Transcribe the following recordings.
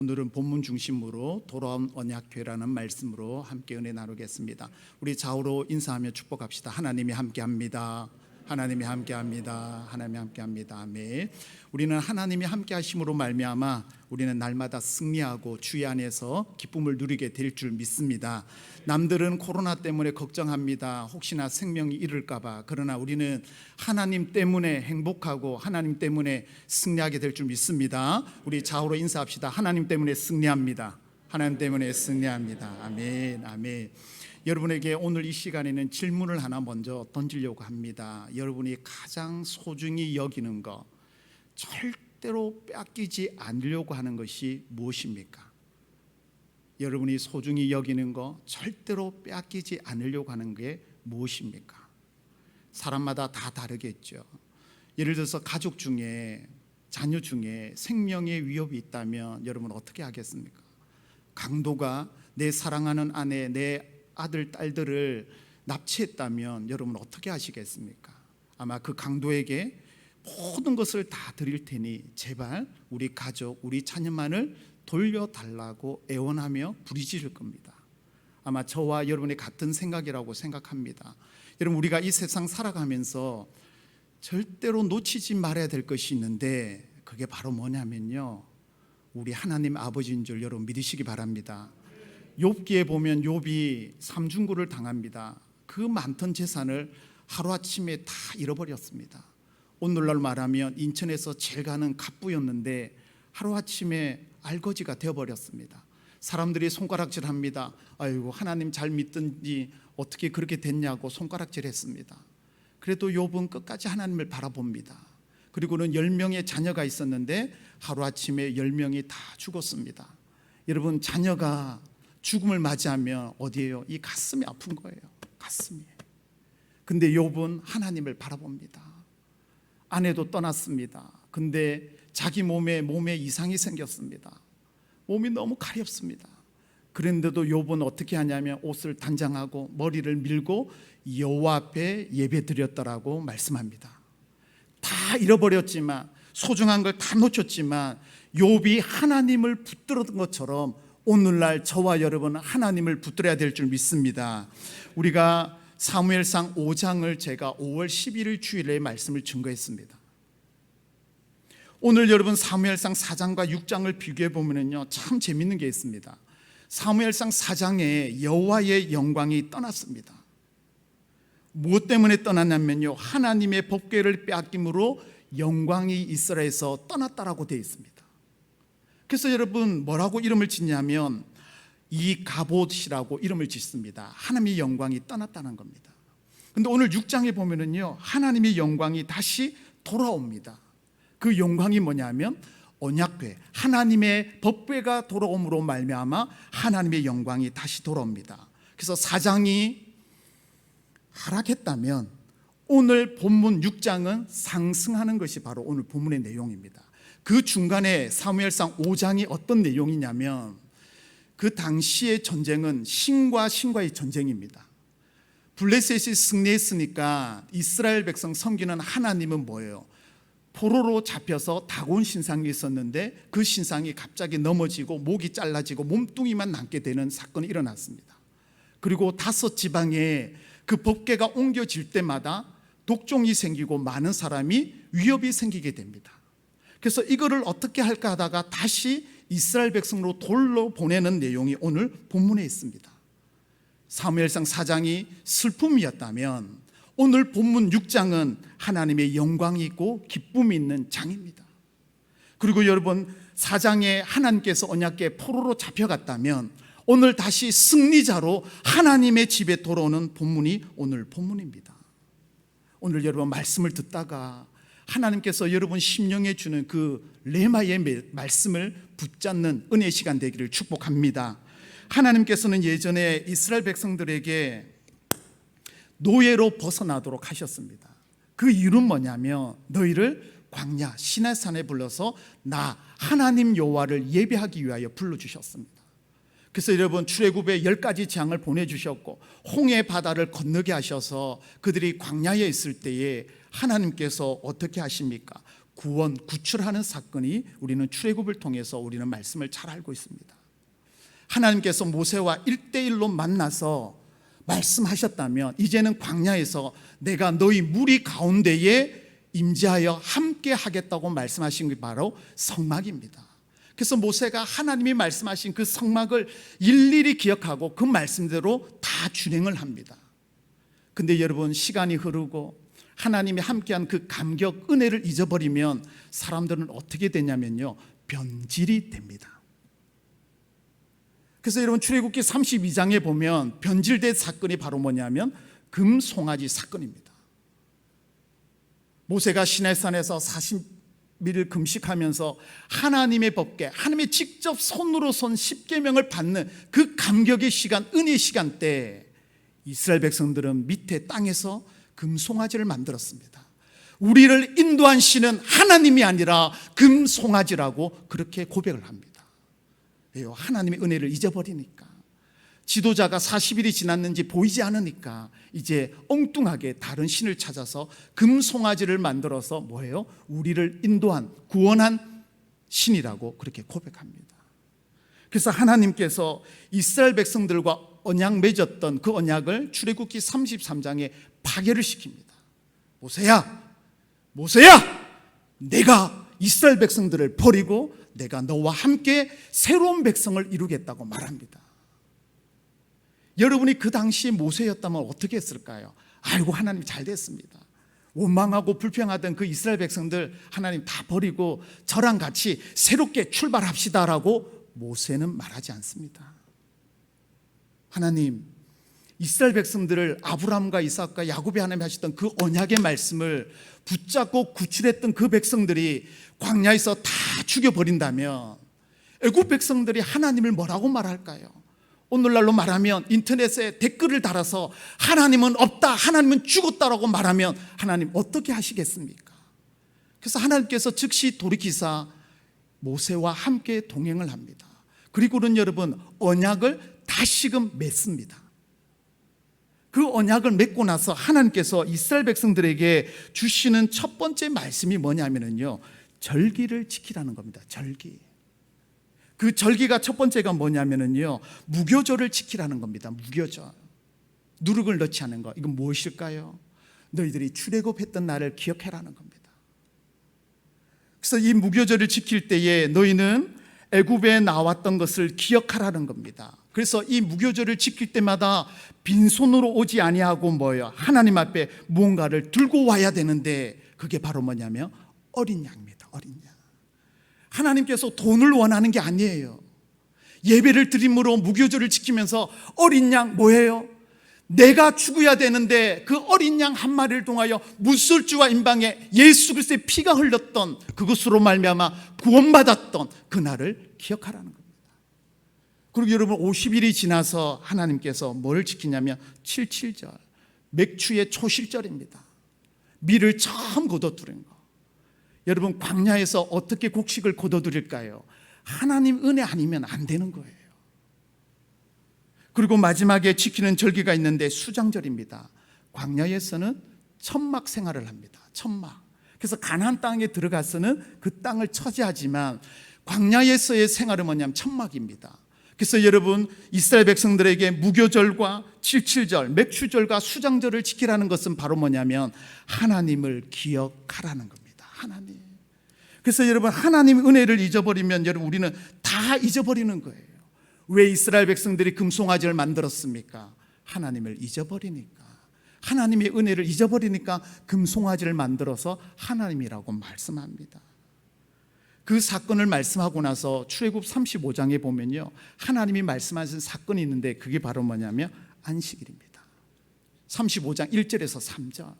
오늘은 본문 중심으로 돌아온 언약궤라는 말씀으로 함께 은혜 나누겠습니다. 우리 좌우로 인사하며 축복합시다. 하나님이 함께합니다. 하나님이 함께합니다. 하나님이 함께합니다. 아멘. 우리는 하나님이 함께하심으로 말미암아 우리는 날마다 승리하고 주의 안에서 기쁨을 누리게 될 줄 믿습니다. 남들은 코로나 때문에 걱정합니다. 혹시나 생명이 잃을까 봐. 그러나 우리는 하나님 때문에 행복하고 하나님 때문에 승리하게 될 줄 믿습니다. 우리 좌우로 인사합시다. 하나님 때문에 승리합니다. 하나님 때문에 승리합니다. 아멘. 아멘. 여러분에게 오늘 이 시간에는 질문을 하나 먼저 던지려고 합니다. 여러분이 가장 소중히 여기는 것, 절대로 뺏기지 않으려고 하는 것이 무엇입니까? 여러분이 소중히 여기는 것, 절대로 뺏기지 않으려고 하는 게 무엇입니까? 사람마다 다 다르겠죠. 예를 들어서 가족 중에, 자녀 중에 생명의 위협이 있다면 여러분 어떻게 하겠습니까? 강도가 내 사랑하는 아내, 내 아들, 딸들을 납치했다면 여러분 어떻게 하시겠습니까? 아마 그 강도에게 모든 것을 다 드릴 테니 제발 우리 가족, 우리 자녀만을 돌려달라고 애원하며 부르짖을 겁니다. 아마 저와 여러분의 같은 생각이라고 생각합니다. 여러분, 우리가 이 세상 살아가면서 절대로 놓치지 말아야 될 것이 있는데 그게 바로 뭐냐면요, 우리 하나님 아버지인 줄 여러분 믿으시기 바랍니다. 욥기에 보면 욥이 삼중고를 당합니다. 그 많던 재산을 하루아침에 다 잃어버렸습니다. 오늘날 말하면 인천에서 제일 가는 갑부였는데 하루아침에 알거지가 되어버렸습니다. 사람들이 손가락질합니다. 아이고, 하나님 잘 믿든지 어떻게 그렇게 됐냐고 손가락질했습니다. 그래도 욥은 끝까지 하나님을 바라봅니다. 그리고는 10명의 자녀가 있었는데 하루아침에 10명이 다 죽었습니다. 여러분, 자녀가 죽음을 맞이하면 어디에요? 이 가슴이 아픈 거예요. 가슴이. 근데 욥은 하나님을 바라봅니다. 아내도 떠났습니다. 근데 자기 몸에 이상이 생겼습니다. 몸이 너무 가렵습니다. 그런데도 욥은 어떻게 하냐면 옷을 단장하고 머리를 밀고 여호와 앞에 예배 드렸더라고 말씀합니다. 다 잃어버렸지만, 소중한 걸 다 놓쳤지만 욥이 하나님을 붙들었던 것처럼 오늘날 저와 여러분은 하나님을 붙들어야 될 줄 믿습니다. 우리가 사무엘상 5장을 제가 5월 11일 주일에 말씀을 증거했습니다. 오늘 여러분 사무엘상 4장과 6장을 비교해 보면요, 참 재밌는 게 있습니다. 사무엘상 4장에 여호와의 영광이 떠났습니다. 무엇 때문에 떠났냐면요, 하나님의 법궤를 빼앗김으로 영광이 이스라엘에서 떠났다라고 되어 있습니다. 그래서 여러분 뭐라고 이름을 짓냐면 이가봇이라고 이름을 짓습니다. 하나님의 영광이 떠났다는 겁니다. 근데 오늘 6장에 보면은요, 하나님의 영광이 다시 돌아옵니다. 그 영광이 뭐냐면 언약궤, 하나님의 법궤가 돌아옴으로 말미암아 하나님의 영광이 다시 돌아옵니다. 그래서 4장이 하락했다면 오늘 본문 6장은 상승하는 것이 바로 오늘 본문의 내용입니다. 그 중간에 사무엘상 5장이 어떤 내용이냐면 그 당시의 전쟁은 신과 신과의 전쟁입니다. 블레셋이 승리했으니까 이스라엘 백성 섬기는 하나님은 뭐예요? 포로로 잡혀서 다곤 신상이 있었는데 그 신상이 갑자기 넘어지고 목이 잘라지고 몸뚱이만 남게 되는 사건이 일어났습니다. 그리고 5지방에 그 법궤가 옮겨질 때마다 독종이 생기고 많은 사람이 위협이 생기게 됩니다. 그래서 이거를 어떻게 할까 하다가 다시 이스라엘 백성으로 돌로 보내는 내용이 오늘 본문에 있습니다. 사무엘상 4장이 슬픔이었다면 오늘 본문 6장은 하나님의 영광이 있고 기쁨이 있는 장입니다. 그리고 여러분 4장에 하나님께서 언약궤 포로로 잡혀갔다면 오늘 다시 승리자로 하나님의 집에 돌아오는 본문이 오늘 본문입니다. 오늘 여러분 말씀을 듣다가 하나님께서 여러분 심령에 주는 그 레마의 말씀을 붙잡는 은혜 시간 되기를 축복합니다. 하나님께서는 예전에 이스라엘 백성들에게 노예로 벗어나도록 하셨습니다. 그 이유는 뭐냐면 너희를 광야 시내산에 불러서 나 하나님 여호와를 예배하기 위하여 불러주셨습니다. 그래서 여러분 출애굽의 10가지 재앙을 보내주셨고 홍해 바다를 건너게 하셔서 그들이 광야에 있을 때에 하나님께서 어떻게 하십니까? 구원, 구출하는 사건이 우리는 출애굽을 통해서 우리는 말씀을 잘 알고 있습니다. 하나님께서 모세와 1대1로 만나서 말씀하셨다면 이제는 광야에서 내가 너희 무리 가운데에 임재하여 함께 하겠다고 말씀하신 게 바로 성막입니다. 그래서 모세가 하나님이 말씀하신 그 성막을 일일이 기억하고 그 말씀대로 다 준행을 합니다. 근데 여러분, 시간이 흐르고 하나님이 함께한 그 감격, 은혜를 잊어버리면 사람들은 어떻게 되냐면요, 변질이 됩니다. 그래서 여러분, 출애굽기 32장에 보면 변질된 사건이 바로 뭐냐면 금송아지 사건입니다. 모세가 시내산에서 40일을 금식하면서 하나님의 법궤, 하나님의 직접 손으로 손 10계명을 받는 그 감격의 시간, 은혜의 시간 때 이스라엘 백성들은 밑에 땅에서 금송아지를 만들었습니다. 우리를 인도한 신은 하나님이 아니라 금송아지라고 그렇게 고백을 합니다. 왜요? 하나님의 은혜를 잊어버리니까. 지도자가 40일이 지났는지 보이지 않으니까 이제 엉뚱하게 다른 신을 찾아서 금송아지를 만들어서 뭐예요? 우리를 인도한, 구원한 신이라고 그렇게 고백합니다. 그래서 하나님께서 이스라엘 백성들과 언약 맺었던 그 언약을 출애굽기 33장에 파괴를 시킵니다. 모세야, 내가 이스라엘 백성들을 버리고 내가 너와 함께 새로운 백성을 이루겠다고 말합니다. 여러분이 그 당시 모세였다면 어떻게 했을까요? 아이고, 하나님 잘 됐습니다. 원망하고 불평하던 그 이스라엘 백성들 하나님 다 버리고 저랑 같이 새롭게 출발합시다라고 모세는 말하지 않습니다. 하나님, 이스라엘 백성들을 아브라함과 이삭과 야곱이 하나님이 하셨던 그 언약의 말씀을 붙잡고 구출했던 그 백성들이 광야에서 다 죽여버린다면 애굽 백성들이 하나님을 뭐라고 말할까요? 오늘날로 말하면 인터넷에 댓글을 달아서 하나님은 없다, 하나님은 죽었다라고 말하면 하나님 어떻게 하시겠습니까? 그래서 하나님께서 즉시 돌이키사 모세와 함께 동행을 합니다. 그리고는 여러분, 언약을 다시금 맺습니다. 그 언약을 맺고 나서 하나님께서 이스라엘 백성들에게 주시는 첫 번째 말씀이 뭐냐면요, 절기를 지키라는 겁니다. 절기. 그 절기가 첫 번째가 뭐냐면요, 무교절을 지키라는 겁니다. 무교절. 누룩을 넣지 않은 거. 이건 무엇일까요? 너희들이 출애굽했던 날을 기억해라는 겁니다. 그래서 이 무교절을 지킬 때에 너희는 애굽에 나왔던 것을 기억하라는 겁니다. 그래서 이 무교절을 지킬 때마다 빈손으로 오지 아니하고 뭐예요? 하나님 앞에 무언가를 들고 와야 되는데 그게 바로 뭐냐면 어린 양입니다. 어린 양. 하나님께서 돈을 원하는 게 아니에요. 예배를 드림으로 무교절을 지키면서 어린 양 뭐예요? 내가 죽어야 되는데 그 어린 양 한 마리를 통하여 무술주와 임방에 예수 그리스도의 피가 흘렀던 그것으로 말미암아 구원받았던 그날을 기억하라는 겁니다. 그리고 여러분, 50일이 지나서 하나님께서 뭘 지키냐면 77절, 맥추의 초실절입니다. 밀을 처음 거둬들인 거. 여러분, 광야에서 어떻게 곡식을 거둬들일까요? 하나님 은혜 아니면 안 되는 거예요. 그리고 마지막에 지키는 절기가 있는데 수장절입니다. 광야에서는 천막 생활을 합니다. 천막. 그래서 가나안 땅에 들어가서는 그 땅을 차지하지만 광야에서의 생활은 뭐냐면 천막입니다. 그래서 여러분, 이스라엘 백성들에게 무교절과 77절, 맥추절과 수장절을 지키라는 것은 바로 뭐냐면 하나님을 기억하라는 겁니다. 하나님. 그래서 여러분, 하나님 은혜를 잊어버리면 여러분, 우리는 다 잊어버리는 거예요. 왜 이스라엘 백성들이 금송아지를 만들었습니까? 하나님을 잊어버리니까. 하나님의 은혜를 잊어버리니까 금송아지를 만들어서 하나님이라고 말씀합니다. 그 사건을 말씀하고 나서 출애굽 35장에 보면요, 하나님이 말씀하신 사건이 있는데 그게 바로 뭐냐면 안식일입니다. 35장 1절에서 3절.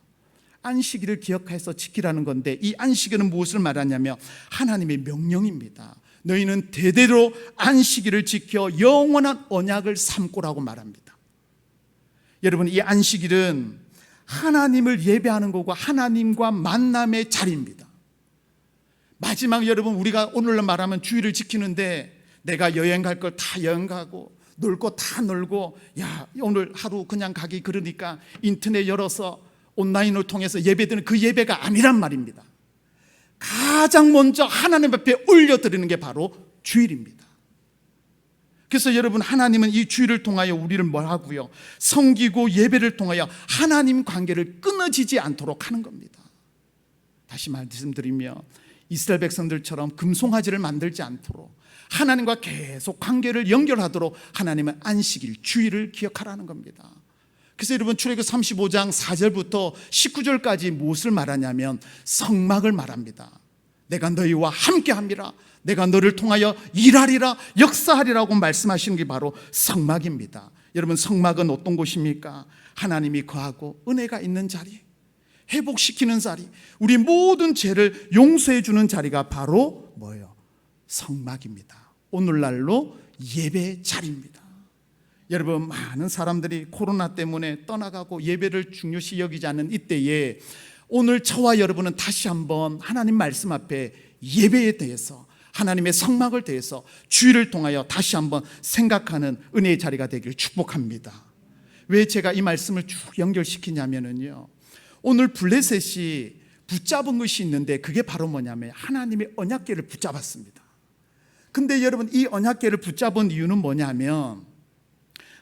안식일을 기억해서 지키라는 건데 이 안식일은 무엇을 말하냐면 하나님의 명령입니다. 너희는 대대로 안식일을 지켜 영원한 언약을 삼고라고 말합니다. 여러분, 이 안식일은 하나님을 예배하는 것과 하나님과 만남의 자리입니다. 마지막 여러분, 우리가 오늘날 말하면 주일을 지키는데 내가 여행 갈 걸 다 여행 가고 놀 거 다 놀고, 야, 오늘 하루 그냥 가기 그러니까 인터넷 열어서 온라인을 통해서 예배드리는 그 예배가 아니란 말입니다. 가장 먼저 하나님 앞에 올려드리는 게 바로 주일입니다. 그래서 여러분, 하나님은 이 주일을 통하여 우리를 뭘 하고요? 섬기고 예배를 통하여 하나님 관계를 끊어지지 않도록 하는 겁니다. 다시 말씀드리며, 이스라엘 백성들처럼 금송아지를 만들지 않도록 하나님과 계속 관계를 연결하도록 하나님은 안식일, 주일을 기억하라는 겁니다. 그래서 여러분, 출애굽 35장 4절부터 19절까지 무엇을 말하냐면 성막을 말합니다. 내가 너희와 함께함이라, 내가 너를 통하여 일하리라, 역사하리라고 말씀하시는 게 바로 성막입니다. 여러분, 성막은 어떤 곳입니까? 하나님이 거하고 은혜가 있는 자리, 회복시키는 자리, 우리 모든 죄를 용서해 주는 자리가 바로 뭐예요? 성막입니다. 오늘날로 예배 자리입니다. 여러분, 많은 사람들이 코로나 때문에 떠나가고 예배를 중요시 여기지 않는 이때에 오늘 저와 여러분은 다시 한번 하나님 말씀 앞에 예배에 대해서, 하나님의 성막을 대해서 주일을 통하여 다시 한번 생각하는 은혜의 자리가 되기를 축복합니다. 왜 제가 이 말씀을 쭉 연결시키냐면요, 오늘 블레셋이 붙잡은 것이 있는데 그게 바로 뭐냐면 하나님의 언약궤를 붙잡았습니다. 근데 여러분, 이 언약궤를 붙잡은 이유는 뭐냐면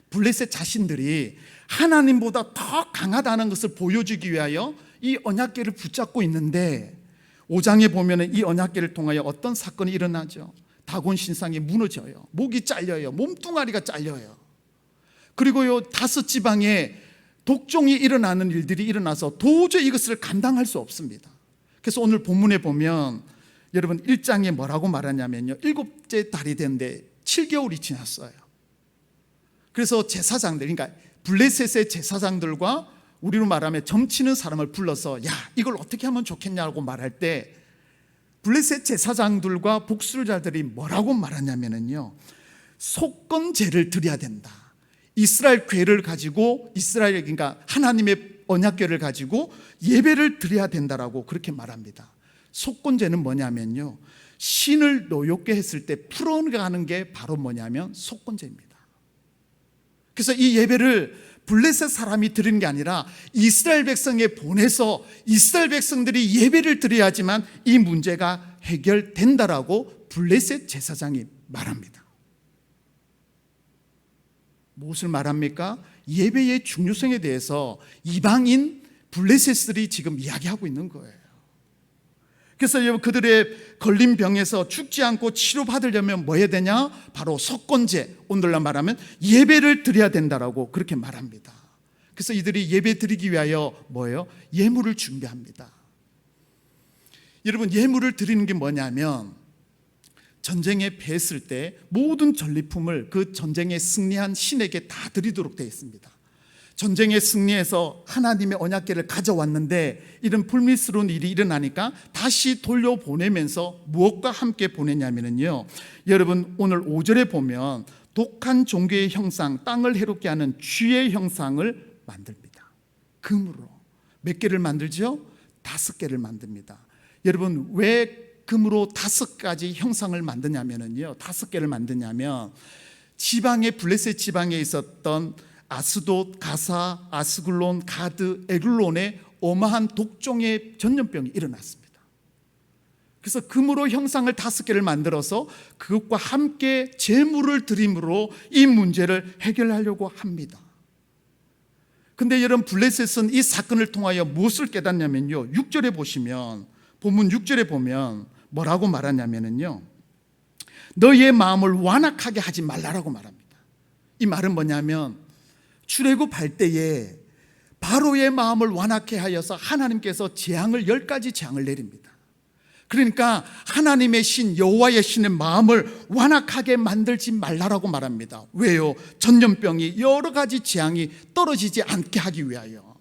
블레셋 자신들이 하나님보다 더 강하다는 것을 보여주기 위하여 이 언약궤를 붙잡고 있는데, 5장에 보면 이 언약궤를 통하여 어떤 사건이 일어나죠. 다곤 신상이 무너져요. 목이 잘려요. 몸뚱아리가 잘려요. 그리고요, 다섯 지방에 독종이 일어나는 일들이 일어나서 도저히 이것을 감당할 수 없습니다. 그래서 오늘 본문에 보면 여러분, 1장에 뭐라고 말하냐면요, 7째 달이 됐는데 7개월이 지났어요. 그래서 제사장들, 그러니까 블레셋의 제사장들과 우리로 말하면 점치는 사람을 불러서 야, 이걸 어떻게 하면 좋겠냐고 말할 때 블레셋 제사장들과 복술자들이 뭐라고 말하냐면요, 속건제를 드려야 된다. 이스라엘 궤를 가지고, 이스라엘, 그러니까 하나님의 언약궤를 가지고 예배를 드려야 된다라고 그렇게 말합니다. 속건제는 뭐냐면요, 신을 노엽게 했을 때 풀어가는 게 바로 뭐냐면 속건제입니다. 그래서 이 예배를 블레셋 사람이 드리는 게 아니라 이스라엘 백성에 보내서 이스라엘 백성들이 예배를 드려야지만 이 문제가 해결된다라고 블레셋 제사장이 말합니다. 무엇을 말합니까? 예배의 중요성에 대해서 이방인 블레셋들이 지금 이야기하고 있는 거예요. 그래서 그들의 걸린 병에서 죽지 않고 치료받으려면 뭐 해야 되냐? 바로 속건제, 오늘날 말하면 예배를 드려야 된다라고 그렇게 말합니다. 그래서 이들이 예배 드리기 위하여 뭐예요? 예물을 준비합니다. 여러분, 예물을 드리는 게 뭐냐면 전쟁에 패했을 때 모든 전리품을 그 전쟁에 승리한 신에게 다 드리도록 되어 있습니다. 전쟁에 승리해서 하나님의 언약궤를 가져왔는데 이런 불미스러운 일이 일어나니까 다시 돌려보내면서 무엇과 함께 보내냐면요, 여러분, 오늘 5절에 보면 독한 종교의 형상, 땅을 해롭게 하는 쥐의 형상을 만듭니다. 금으로 몇 개를 만들죠? 5개를 만듭니다. 여러분, 왜 금으로 5가지 형상을 만드냐면요, 5개를 만드냐면 지방의 블레셋 지방에 있었던 아스돗, 가사, 아스글론, 가드, 에글론에 어마한 독종의 전염병이 일어났습니다. 그래서 금으로 형상을 5개를 만들어서 그것과 함께 제물을 드림으로 이 문제를 해결하려고 합니다. 근데 여러분, 블레셋은 이 사건을 통하여 무엇을 깨닫냐면요, 6절에 보시면, 본문 6절에 보면 뭐라고 말하냐면요, 너희의 마음을 완악하게 하지 말라라고 말합니다. 이 말은 뭐냐면 출애굽할 때에 바로의 마음을 완악해 하여서 하나님께서 재앙을 10가지 재앙을 내립니다. 그러니까 하나님의 신, 여호와의 신의 마음을 완악하게 만들지 말라라고 말합니다. 왜요? 전염병이 여러 가지 재앙이 떨어지지 않게 하기 위하여.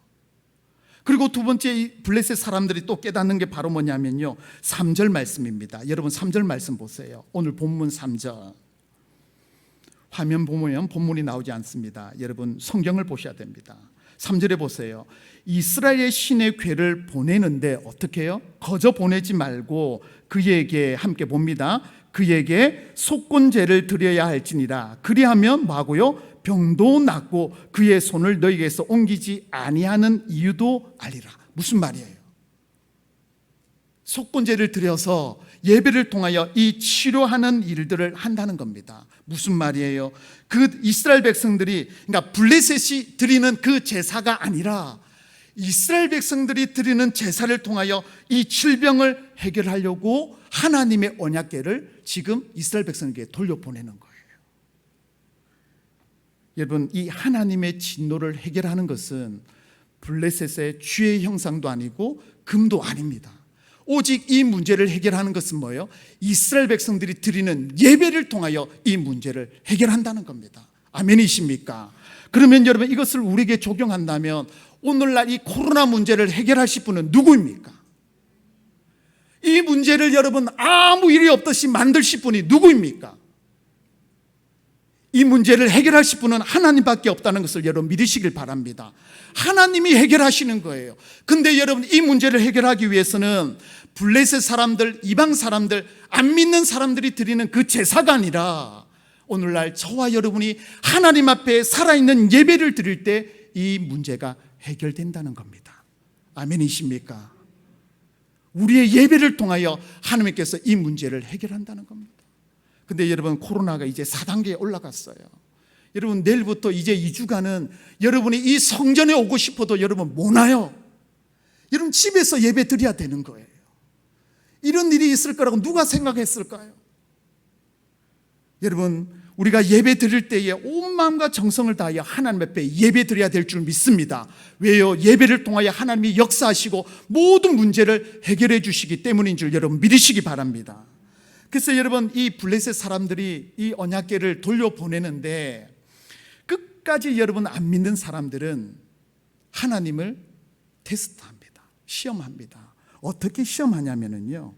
그리고 두 번째, 이 블레셋 사람들이 또 깨닫는 게 바로 뭐냐면요, 3절 말씀입니다. 여러분, 3절 말씀 보세요. 오늘 본문 3절. 화면 보면 본문이 나오지 않습니다. 여러분, 성경을 보셔야 됩니다. 3절에 보세요. 이스라엘의 신의 궤를 보내는데 어떻게 해요? 거저 보내지 말고 그에게, 함께 봅니다, 그에게 속건제를 드려야 할지니라. 그리하면 뭐하고요? 병도 낫고 그의 손을 너희에게서 옮기지 아니하는 이유도 알리라. 무슨 말이에요? 속건제를 드려서 예배를 통하여 이 치료하는 일들을 한다는 겁니다. 무슨 말이에요? 그 이스라엘 백성들이, 그러니까 블레셋이 드리는 그 제사가 아니라 이스라엘 백성들이 드리는 제사를 통하여 이 질병을 해결하려고 하나님의 언약궤를 지금 이스라엘 백성에게 돌려보내는 거예요. 여러분, 이 하나님의 진노를 해결하는 것은 블레셋의 쥐의 형상도 아니고 금도 아닙니다. 오직 이 문제를 해결하는 것은 뭐예요? 이스라엘 백성들이 드리는 예배를 통하여 이 문제를 해결한다는 겁니다. 아멘이십니까? 그러면 여러분, 이것을 우리에게 적용한다면 오늘날 이 코로나 문제를 해결하실 분은 누구입니까? 이 문제를 여러분 아무 일이 없듯이 만드실 분이 누구입니까? 이 문제를 해결하실 분은 하나님밖에 없다는 것을 여러분 믿으시길 바랍니다. 하나님이 해결하시는 거예요. 근데 여러분, 이 문제를 해결하기 위해서는 블레셋 사람들, 이방 사람들, 안 믿는 사람들이 드리는 그 제사가 아니라 오늘날 저와 여러분이 하나님 앞에 살아있는 예배를 드릴 때 이 문제가 해결된다는 겁니다. 아멘이십니까? 우리의 예배를 통하여 하나님께서 이 문제를 해결한다는 겁니다. 근데 여러분, 코로나가 이제 4단계에 올라갔어요. 여러분, 내일부터 이제 2주간은 여러분이 이 성전에 오고 싶어도 여러분 못 와요. 여러분, 집에서 예배 드려야 되는 거예요. 이런 일이 있을 거라고 누가 생각했을까요? 여러분, 우리가 예배 드릴 때에 온 마음과 정성을 다하여 하나님 앞에 예배 드려야 될 줄 믿습니다. 왜요? 예배를 통하여 하나님이 역사하시고 모든 문제를 해결해 주시기 때문인 줄 여러분 믿으시기 바랍니다. 그래서 여러분, 이 블레셋 사람들이 이 언약궤를 돌려보내는데 끝까지 여러분 안 믿는 사람들은 하나님을 테스트합니다. 시험합니다. 어떻게 시험하냐면요,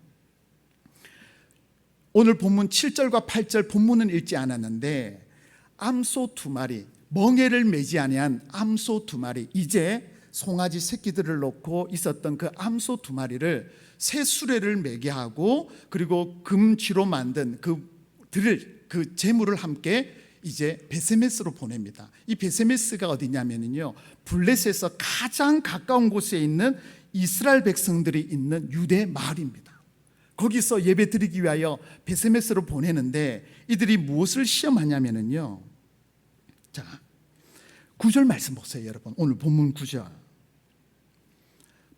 오늘 본문 7절과 8절 본문은 읽지 않았는데 암소 2마리, 멍에를 매지 아니한 암소 2마리, 이제 송아지 새끼들을 놓고 있었던 그 암소 2마리를 새 수레를 매게 하고, 그리고 금쥐로 만든 그 제물을 함께 이제 베세메스로 보냅니다. 이 베세메스가 어디냐면요, 블레셋에서 가장 가까운 곳에 있는 이스라엘 백성들이 있는 유대 마을입니다. 거기서 예배 드리기 위하여 베세메스로 보내는데 이들이 무엇을 시험하냐면요, 자, 9절 말씀 보세요. 여러분, 오늘 본문 9절.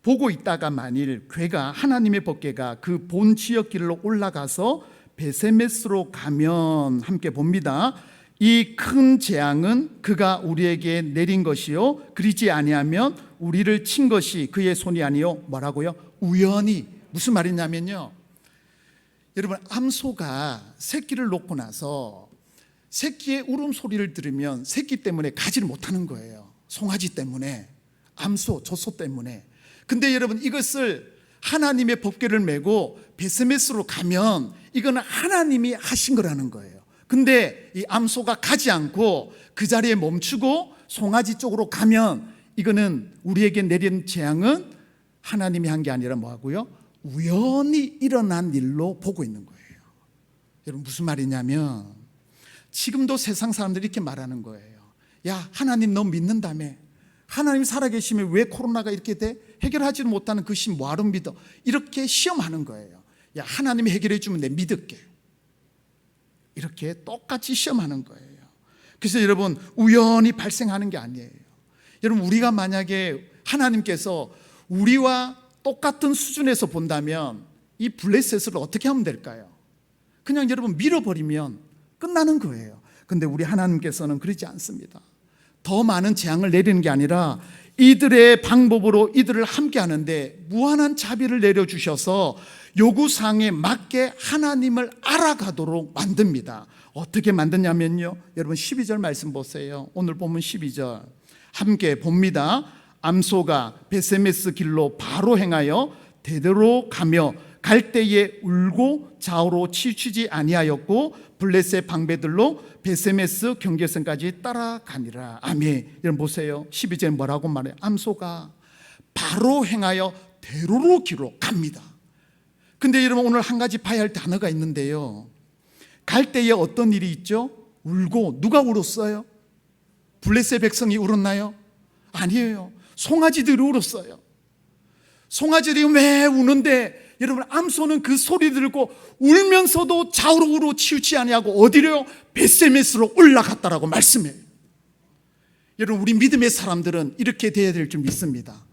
보고 있다가 만일 궤가, 하나님의 법궤가 그 본 지역 길로 올라가서 베세메스로 가면, 함께 봅니다. 이 큰 재앙은 그가 우리에게 내린 것이요 그리지 아니하면 우리를 친 것이 그의 손이 아니요, 뭐라고요? 우연히. 무슨 말이냐면요, 여러분, 암소가 새끼를 놓고 나서 새끼의 울음소리를 들으면 새끼 때문에 가지를 못하는 거예요. 송아지 때문에, 암소, 젖소 때문에. 근데 여러분, 이것을 하나님의 법궤를 메고 베세메스로 가면 이거는 하나님이 하신 거라는 거예요. 근데 이 암소가 가지 않고 그 자리에 멈추고 송아지 쪽으로 가면 이거는 우리에게 내린 재앙은 하나님이 한 게 아니라 뭐하고요? 우연히 일어난 일로 보고 있는 거예요. 여러분, 무슨 말이냐면 지금도 세상 사람들이 이렇게 말하는 거예요. 야, 하나님 너 믿는다며? 하나님 살아계시면 왜 코로나가 이렇게 돼? 해결하지 못하는 그 신 뭐하러 믿어? 이렇게 시험하는 거예요. 야, 하나님이 해결해 주면 내 믿을게. 이렇게 똑같이 시험하는 거예요. 그래서 여러분, 우연히 발생하는 게 아니에요. 여러분, 우리가 만약에 하나님께서 우리와 똑같은 수준에서 본다면 이 블레셋을 어떻게 하면 될까요? 그냥 여러분 밀어버리면 끝나는 거예요. 근데 우리 하나님께서는 그러지 않습니다. 더 많은 재앙을 내리는 게 아니라 이들의 방법으로 이들을 함께 하는데 무한한 자비를 내려주셔서 요구사항에 맞게 하나님을 알아가도록 만듭니다. 어떻게 만드냐면요, 여러분 12절 말씀 보세요. 오늘 보면 12절 함께 봅니다. 암소가 베세메스 길로 바로 행하여 대대로 가며 갈 때에 울고 좌우로 치우치지 아니하였고 블레셋 방배들로 베세메스 경계선까지 따라가니라. 아멘. 여러분 보세요. 12절에 뭐라고 말해요? 암소가 바로 행하여 대로로 길로 갑니다. 근데 여러분, 오늘 한 가지 봐야 할 단어가 있는데요, 갈 때에 어떤 일이 있죠? 울고. 누가 울었어요? 블레셋 백성이 울었나요? 아니에요. 송아지들이 울었어요. 송아지들이 왜 우는데 여러분 암소는 그 소리 들고 울면서도 좌우로 치우치 아니하고 어디로요? 벳세메스로 올라갔다라고 말씀해요. 여러분 우리 믿음의 사람들은 이렇게 돼야 될 줄 믿습니다.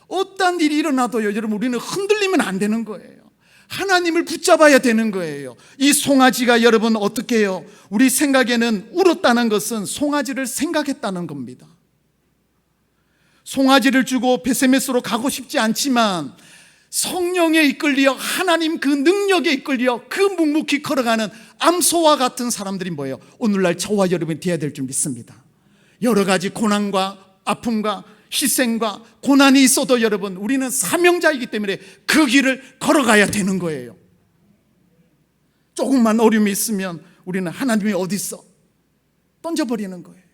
어떤 일이 일어나도요, 여러분 우리는 흔들리면 안 되는 거예요. 하나님을 붙잡아야 되는 거예요. 이 송아지가 여러분 어떻게 해요? 우리 생각에는 울었다는 것은 송아지를 생각했다는 겁니다. 송아지를 주고 벳세메스로 가고 싶지 않지만 성령에 이끌려 하나님 그 능력에 이끌려 그 묵묵히 걸어가는 암소와 같은 사람들이 뭐예요? 오늘날 저와 여러분이 되어야 될 줄 믿습니다. 여러 가지 고난과 아픔과 희생과 고난이 있어도 여러분 우리는 사명자이기 때문에 그 길을 걸어가야 되는 거예요. 조금만 어려움이 있으면 우리는 하나님이 어디 있어? 던져버리는 거예요.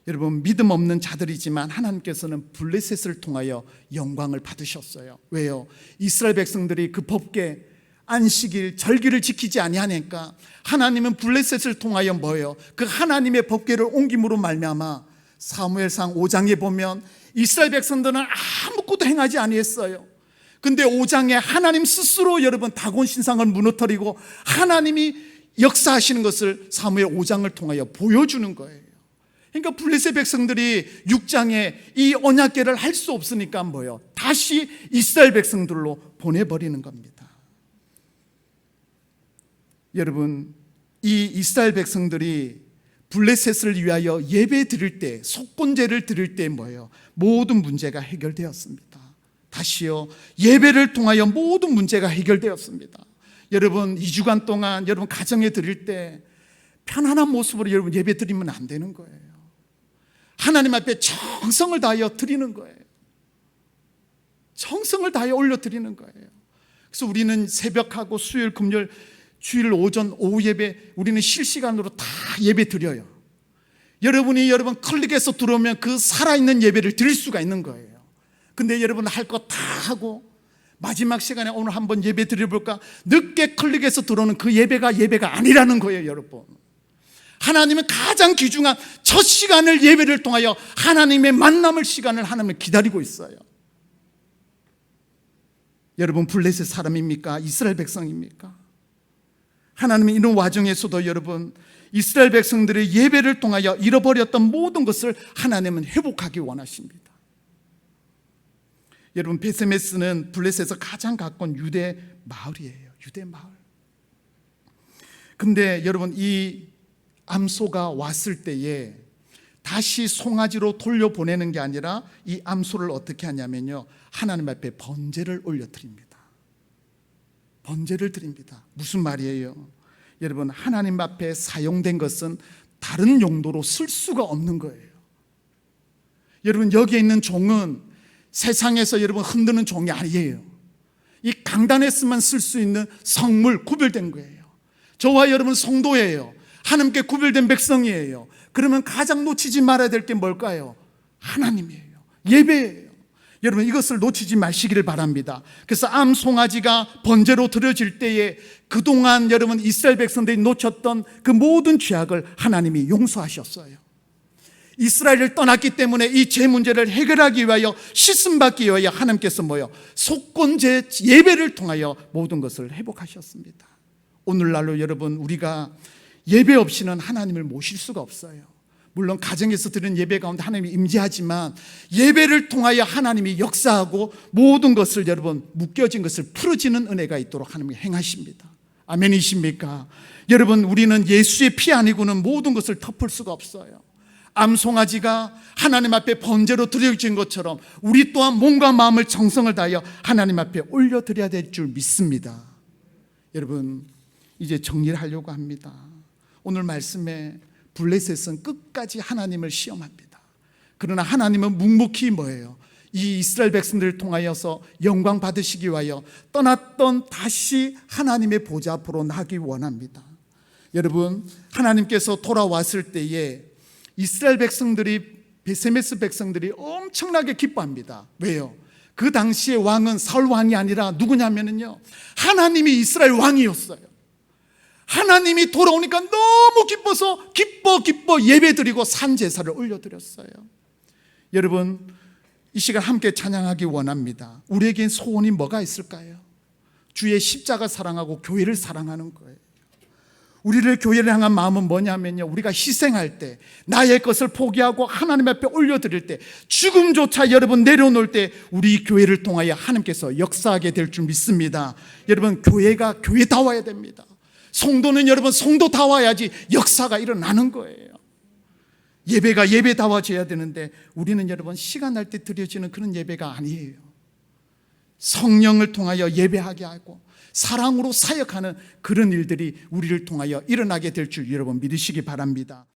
여러분 믿음 없는 자들이지만 하나님께서는 블레셋을 통하여 영광을 받으셨어요. 왜요? 이스라엘 백성들이 그 법궤 안식일 절기를 지키지 아니하니까 하나님은 블레셋을 통하여 뭐예요? 그 하나님의 법궤를 옮김으로 말미암아 사무엘상 5장에 보면 이스라엘 백성들은 아무것도 행하지 아니했어요. 근데 5장에 하나님 스스로 여러분 다곤 신상을 무너뜨리고 하나님이 역사하시는 것을 사무엘 5장을 통하여 보여주는 거예요. 그러니까 블레셋 백성들이 6장에 이 언약궤를 할 수 없으니까 뭐예요? 다시 이스라엘 백성들로 보내버리는 겁니다. 여러분 이 이스라엘 백성들이 블레셋을 위하여 예배 드릴 때, 속건제를 드릴 때 뭐예요? 모든 문제가 해결되었습니다. 다시요, 예배를 통하여 모든 문제가 해결되었습니다. 여러분 2주간 동안 여러분 가정에 드릴 때 편안한 모습으로 여러분 예배 드리면 안 되는 거예요. 하나님 앞에 정성을 다하여 드리는 거예요. 정성을 다하여 올려 드리는 거예요. 그래서 우리는 새벽하고 수요일, 금요일, 주일 오전, 오후 예배 우리는 실시간으로 다 예배 드려요. 여러분이 여러분 클릭해서 들어오면 그 살아있는 예배를 드릴 수가 있는 거예요. 근데 여러분 할 거 다 하고 마지막 시간에 오늘 한번 예배 드려볼까? 늦게 클릭해서 들어오는 그 예배가 아니라는 거예요. 여러분 하나님은 가장 귀중한 첫 시간을 예배를 통하여 하나님의 만남을 시간을 하나님은 기다리고 있어요. 여러분 블레셋 사람입니까? 이스라엘 백성입니까? 하나님은 이런 와중에서도 여러분 이스라엘 백성들의 예배를 통하여 잃어버렸던 모든 것을 하나님은 회복하기 원하십니다. 여러분 벳세메스는 블레셋에서 가장 가까운 유대 마을이에요. 유대 마을. 근데 여러분 이 암소가 왔을 때에 다시 송아지로 돌려보내는 게 아니라 이 암소를 어떻게 하냐면요, 하나님 앞에 번제를 올려드립니다. 번제를 드립니다. 무슨 말이에요? 여러분 하나님 앞에 사용된 것은 다른 용도로 쓸 수가 없는 거예요. 여러분 여기에 있는 종은 세상에서 여러분 흔드는 종이 아니에요. 이 강단에서만 쓸 수 있는 성물, 구별된 거예요. 저와 여러분 성도예요. 하나님께 구별된 백성이에요. 그러면 가장 놓치지 말아야 될 게 뭘까요? 하나님이에요. 예배예요. 여러분 이것을 놓치지 마시기를 바랍니다. 그래서 암송아지가 번제로 드려질 때에 그동안 여러분 이스라엘 백성들이 놓쳤던 그 모든 죄악을 하나님이 용서하셨어요. 이스라엘을 떠났기 때문에 이 죄 문제를 해결하기 위하여 씻음받기 위하여 하나님께서 뭐요? 속건제 예배를 통하여 모든 것을 회복하셨습니다. 오늘날로 여러분 우리가 예배 없이는 하나님을 모실 수가 없어요. 물론 가정에서 드리는 예배 가운데 하나님이 임재하지만 예배를 통하여 하나님이 역사하고 모든 것을 여러분 묶여진 것을 풀어지는 은혜가 있도록 하나님이 행하십니다. 아멘이십니까? 여러분 우리는 예수의 피 아니고는 모든 것을 덮을 수가 없어요. 암송아지가 하나님 앞에 번제로 드려진 것처럼 우리 또한 몸과 마음을 정성을 다하여 하나님 앞에 올려드려야 될 줄 믿습니다. 여러분 이제 정리를 하려고 합니다. 오늘 말씀에 블레셋은 끝까지 하나님을 시험합니다. 그러나 하나님은 묵묵히 뭐예요? 이 이스라엘 백성들을 통하여서 영광 받으시기 위하여 떠났던 다시 하나님의 보좌 앞으로 나기 원합니다. 여러분 하나님께서 돌아왔을 때에 이스라엘 백성들이 벳세메스 백성들이 엄청나게 기뻐합니다. 왜요? 그 당시의 왕은 사울 왕이 아니라 누구냐면요, 하나님이 이스라엘 왕이었어요. 하나님이 돌아오니까 너무 기뻐서 기뻐 예배드리고 산제사를 올려드렸어요. 여러분 이 시간 함께 찬양하기 원합니다. 우리에겐 소원이 뭐가 있을까요? 주의 십자가 사랑하고 교회를 사랑하는 거예요. 우리를 교회를 향한 마음은 뭐냐면요, 우리가 희생할 때, 나의 것을 포기하고 하나님 앞에 올려드릴 때, 죽음조차 여러분 내려놓을 때 우리 교회를 통하여 하나님께서 역사하게 될 줄 믿습니다. 여러분, 교회가 교회다워야 됩니다. 성도는 여러분 성도다워야지 역사가 일어나는 거예요. 예배가 예배다워져야 되는데 우리는 여러분 시간 날 때 드려지는 그런 예배가 아니에요. 성령을 통하여 예배하게 하고 사랑으로 사역하는 그런 일들이 우리를 통하여 일어나게 될 줄 여러분 믿으시기 바랍니다.